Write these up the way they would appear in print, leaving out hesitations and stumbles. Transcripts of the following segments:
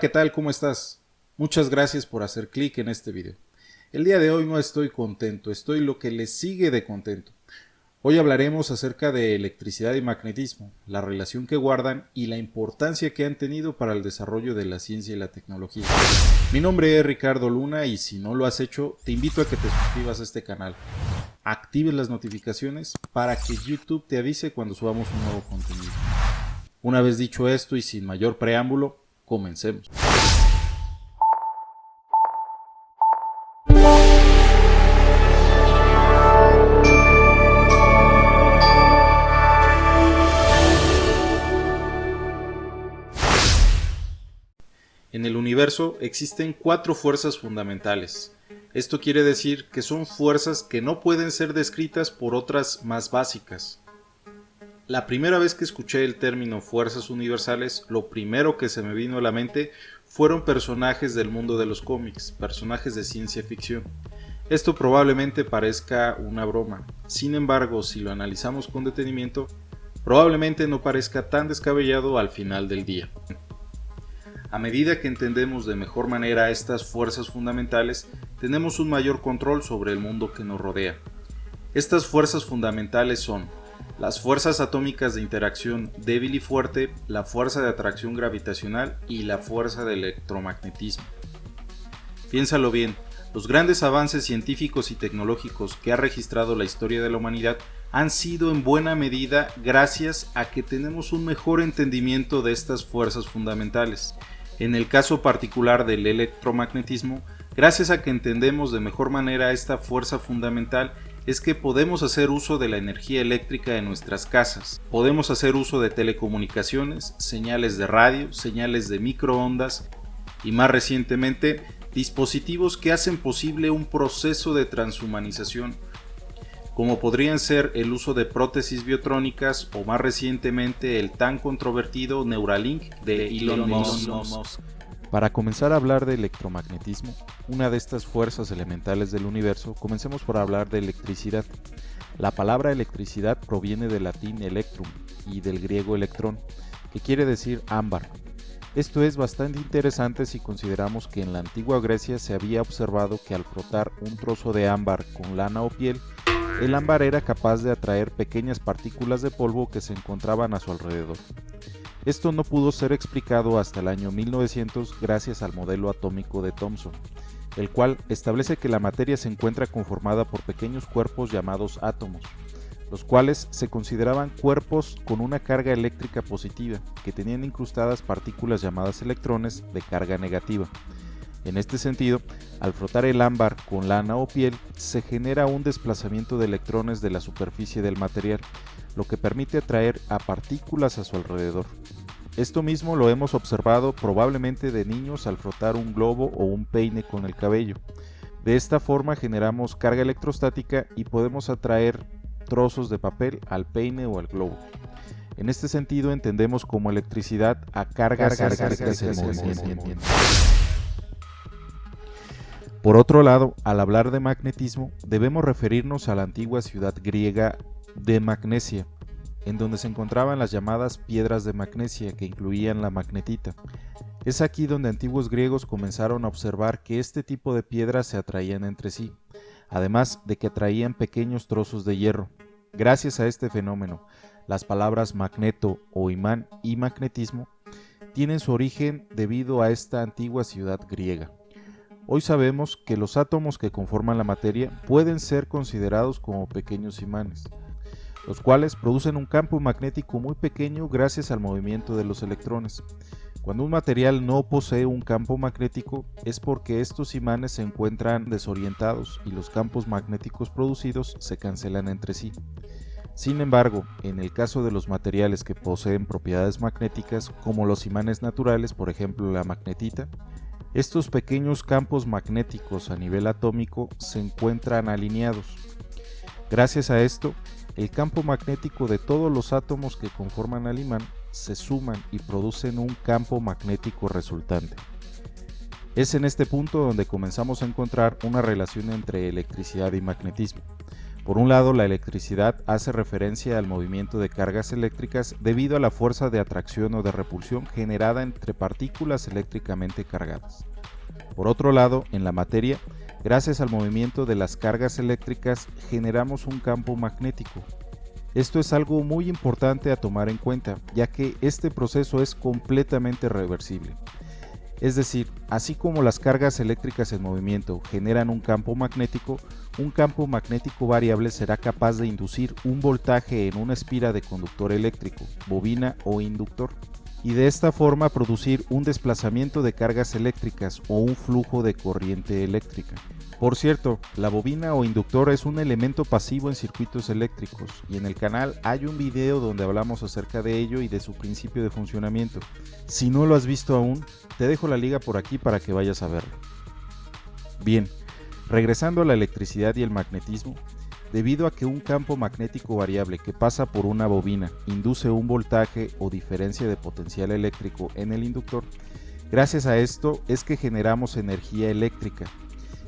¿qué tal? ¿Cómo estás? Muchas gracias por hacer clic en este video. El día de hoy no estoy contento, estoy lo que le sigue de contento. Hoy hablaremos acerca de electricidad y magnetismo, la relación que guardan y la importancia que han tenido para el desarrollo de la ciencia y la tecnología. Mi nombre es Ricardo Luna y si no lo has hecho, te invito a que te suscribas a este canal. Actives las notificaciones para que YouTube te avise cuando subamos un nuevo contenido. Una vez dicho esto y sin mayor preámbulo, comencemos. En el universo existen 4 fuerzas fundamentales. Esto quiere decir que son fuerzas que no pueden ser descritas por otras más básicas. La primera vez que escuché el término fuerzas universales, lo primero que se me vino a la mente fueron personajes del mundo de los cómics, personajes de ciencia ficción. Esto probablemente parezca una broma, sin embargo, si lo analizamos con detenimiento, probablemente no parezca tan descabellado al final del día. A medida que entendemos de mejor manera estas fuerzas fundamentales, tenemos un mayor control sobre el mundo que nos rodea. Estas fuerzas fundamentales son las fuerzas atómicas de interacción débil y fuerte, la fuerza de atracción gravitacional y la fuerza de electromagnetismo. Piénsalo bien, los grandes avances científicos y tecnológicos que ha registrado la historia de la humanidad han sido en buena medida gracias a que tenemos un mejor entendimiento de estas fuerzas fundamentales. En el caso particular del electromagnetismo, gracias a que entendemos de mejor manera esta fuerza fundamental, es que podemos hacer uso de la energía eléctrica en nuestras casas. Podemos hacer uso de telecomunicaciones, señales de radio, señales de microondas y más recientemente, dispositivos que hacen posible un proceso de transhumanización, como podrían ser el uso de prótesis biotrónicas o más recientemente el tan controvertido Neuralink de Elon Musk. Para comenzar a hablar de electromagnetismo, una de estas fuerzas elementales del universo, comencemos por hablar de electricidad. La palabra electricidad proviene del latín electrum y del griego electrón, que quiere decir ámbar. Esto es bastante interesante si consideramos que en la antigua Grecia se había observado que al frotar un trozo de ámbar con lana o piel, el ámbar era capaz de atraer pequeñas partículas de polvo que se encontraban a su alrededor. Esto no pudo ser explicado hasta el año 1900 gracias al modelo atómico de Thomson, el cual establece que la materia se encuentra conformada por pequeños cuerpos llamados átomos, los cuales se consideraban cuerpos con una carga eléctrica positiva, que tenían incrustadas partículas llamadas electrones de carga negativa. En este sentido, al frotar el ámbar con lana o piel, se genera un desplazamiento de electrones de la superficie del material, lo que permite atraer a partículas a su alrededor. Esto mismo lo hemos observado probablemente de niños al frotar un globo o un peine con el cabello. De esta forma generamos carga electrostática y podemos atraer trozos de papel al peine o al globo. En este sentido entendemos como electricidad a cargas en movimiento. Por otro lado, al hablar de magnetismo, debemos referirnos a la antigua ciudad griega de Magnesia, en donde se encontraban las llamadas piedras de magnesia que incluían la magnetita. Es aquí donde antiguos griegos comenzaron a observar que este tipo de piedras se atraían entre sí, además de que atraían pequeños trozos de hierro. Gracias a este fenómeno, las palabras magneto o imán y magnetismo tienen su origen debido a esta antigua ciudad griega. Hoy sabemos que los átomos que conforman la materia pueden ser considerados como pequeños imanes, los cuales producen un campo magnético muy pequeño gracias al movimiento de los electrones. Cuando un material no posee un campo magnético es porque estos imanes se encuentran desorientados y los campos magnéticos producidos se cancelan entre sí. Sin embargo, en el caso de los materiales que poseen propiedades magnéticas, como los imanes naturales, por ejemplo la magnetita, estos pequeños campos magnéticos a nivel atómico se encuentran alineados. Gracias a esto, el campo magnético de todos los átomos que conforman al imán se suman y producen un campo magnético resultante. Es en este punto donde comenzamos a encontrar una relación entre electricidad y magnetismo. Por un lado, la electricidad hace referencia al movimiento de cargas eléctricas debido a la fuerza de atracción o de repulsión generada entre partículas eléctricamente cargadas. Por otro lado, en la materia, gracias al movimiento de las cargas eléctricas generamos un campo magnético. Esto es algo muy importante a tomar en cuenta, ya que este proceso es completamente reversible. Es decir, así como las cargas eléctricas en movimiento generan un campo magnético variable será capaz de inducir un voltaje en una espira de conductor eléctrico, bobina o inductor, y de esta forma producir un desplazamiento de cargas eléctricas o un flujo de corriente eléctrica. Por cierto, la bobina o inductor es un elemento pasivo en circuitos eléctricos y en el canal hay un video donde hablamos acerca de ello y de su principio de funcionamiento. Si no lo has visto aún, te dejo la liga por aquí para que vayas a verlo. Bien, regresando a la electricidad y el magnetismo, debido a que un campo magnético variable que pasa por una bobina induce un voltaje o diferencia de potencial eléctrico en el inductor, gracias a esto es que generamos energía eléctrica,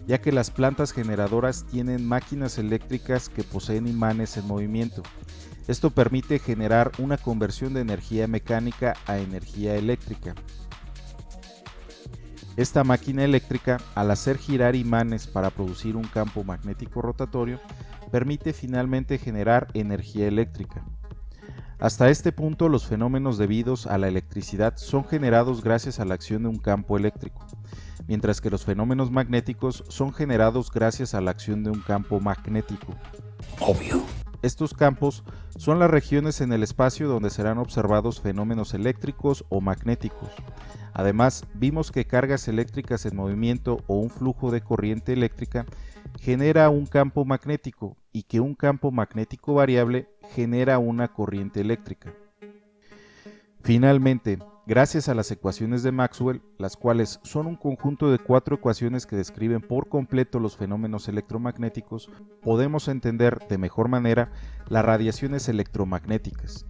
ya que las plantas generadoras tienen máquinas eléctricas que poseen imanes en movimiento. Esto permite generar una conversión de energía mecánica a energía eléctrica. Esta máquina eléctrica, al hacer girar imanes para producir un campo magnético rotatorio, permite finalmente generar energía eléctrica. Hasta este punto, los fenómenos debidos a la electricidad son generados gracias a la acción de un campo eléctrico, mientras que los fenómenos magnéticos son generados gracias a la acción de un campo magnético. Obvio. Estos campos son las regiones en el espacio donde serán observados fenómenos eléctricos o magnéticos. Además, vimos que cargas eléctricas en movimiento o un flujo de corriente eléctrica genera un campo magnético y que un campo magnético variable genera una corriente eléctrica. Finalmente, gracias a las ecuaciones de Maxwell, las cuales son un conjunto de 4 ecuaciones que describen por completo los fenómenos electromagnéticos, podemos entender de mejor manera las radiaciones electromagnéticas.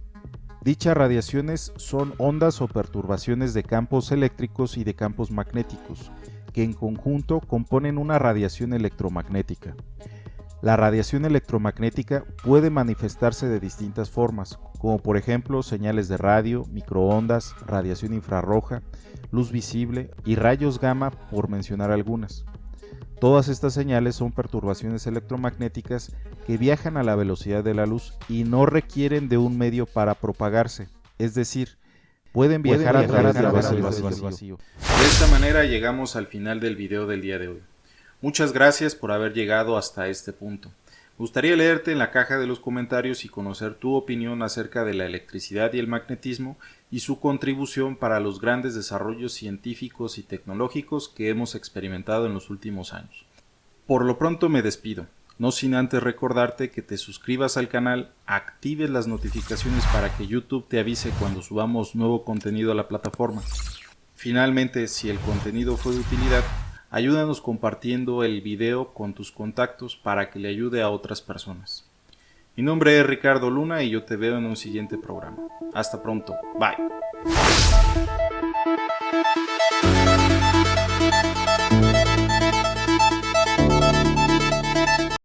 Dichas radiaciones son ondas o perturbaciones de campos eléctricos y de campos magnéticos, que en conjunto componen una radiación electromagnética. La radiación electromagnética puede manifestarse de distintas formas, como por ejemplo señales de radio, microondas, radiación infrarroja, luz visible y rayos gamma, por mencionar algunas. Todas estas señales son perturbaciones electromagnéticas que viajan a la velocidad de la luz y no requieren de un medio para propagarse, es decir, pueden viajar a través del vacío. De esta manera llegamos al final del video del día de hoy. Muchas gracias por haber llegado hasta este punto. Me gustaría leerte en la caja de los comentarios y conocer tu opinión acerca de la electricidad y el magnetismo y su contribución para los grandes desarrollos científicos y tecnológicos que hemos experimentado en los últimos años. Por lo pronto me despido, no sin antes recordarte que te suscribas al canal, actives las notificaciones para que YouTube te avise cuando subamos nuevo contenido a la plataforma. Finalmente, si el contenido fue de utilidad, ayúdanos compartiendo el video con tus contactos para que le ayude a otras personas. Mi nombre es Ricardo Luna y yo te veo en un siguiente programa. Hasta pronto. Bye.